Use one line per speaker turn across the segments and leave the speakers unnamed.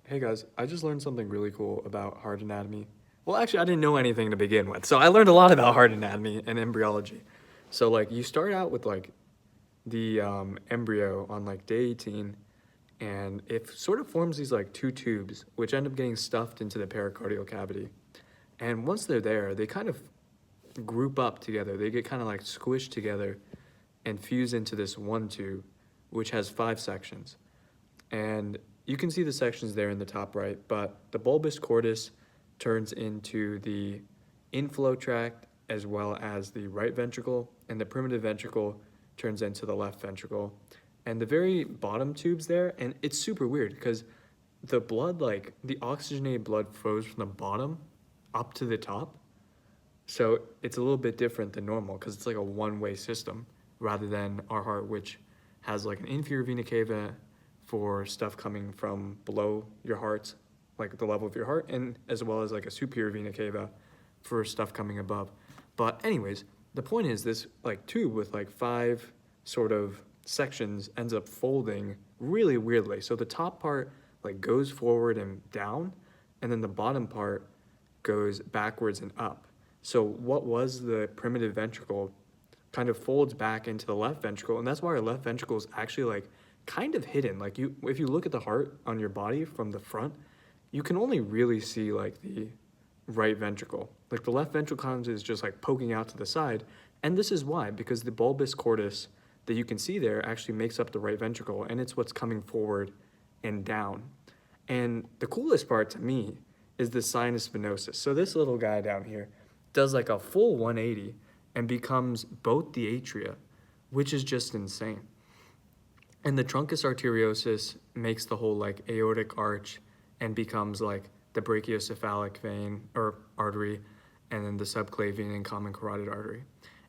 Hey guys, I just learned something really cool about heart anatomy. Well, actually, I didn't know anything to begin with, so I learned a lot about heart anatomy and embryology. So, like, you start out with like the embryo on like day 18, and it sort of forms these like two tubes, which end up getting stuffed into the pericardial cavity. And once they're there, they kind of group up together. They get kind of like squished together and fuse into this one tube, which has 5 sections. And you can see the sections there in the top right, but the bulbous cordus turns into the inflow tract as well as the right ventricle, and the primitive ventricle turns into the left ventricle. And the very bottom tubes there, and it's super weird because the blood, like the oxygenated blood flows from the bottom up to the top. So it's a little bit different than normal because it's like a one-way system rather than our heart, which has like an inferior vena cava for stuff coming from below your heart, like the level of your heart, and as well as like a superior vena cava for stuff coming above. But anyways, the point is this like tube with like 5 sort of sections ends up folding really weirdly. So the top part like goes forward and down, and then the bottom part goes backwards and up. So what was the primitive ventricle kind of folds back into the left ventricle, and that's why our left ventricle is actually like kind of hidden. Like you, if you look at the heart on your body from the front, you can only really see like the right ventricle. Like the left ventricle kind of is just like poking out to the side, and this is why, because the bulbous cordus that you can see there actually makes up the right ventricle, and it's what's coming forward and down. And the coolest part to me is the sinus venosus. So this little guy down here does like a full 180 and becomes both the atria, which is just insane. And the truncus arteriosus makes the whole like aortic arch and becomes like the brachiocephalic vein or artery, and then the subclavian and common carotid artery.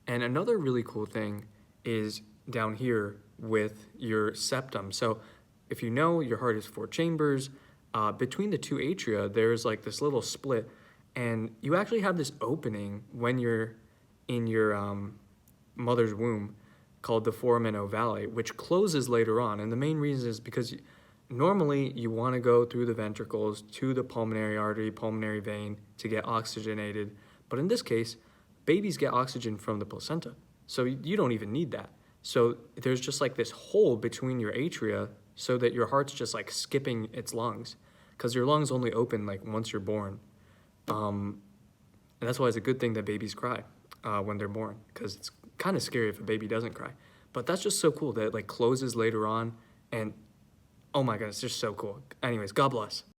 And another really cool thing is down here with your septum. So if you know your heart is 4 chambers, between the 2 atria, there's like this little split, and you actually have this opening when you're in your mother's womb called the foramen ovale, which closes later on. And the main reason is because normally you want to go through the ventricles to the pulmonary artery, pulmonary vein to get oxygenated. But in this case, babies get oxygen from the placenta. So you don't even need that. So there's just like this hole between your atria so that your heart's just like skipping its lungs, because your lungs only open like once you're born. And that's why it's a good thing that babies cry when they're born, because it's kind of scary if a baby doesn't cry. But that's just so cool that it like closes later on, and oh my god, it's just so cool. Anyways, God bless.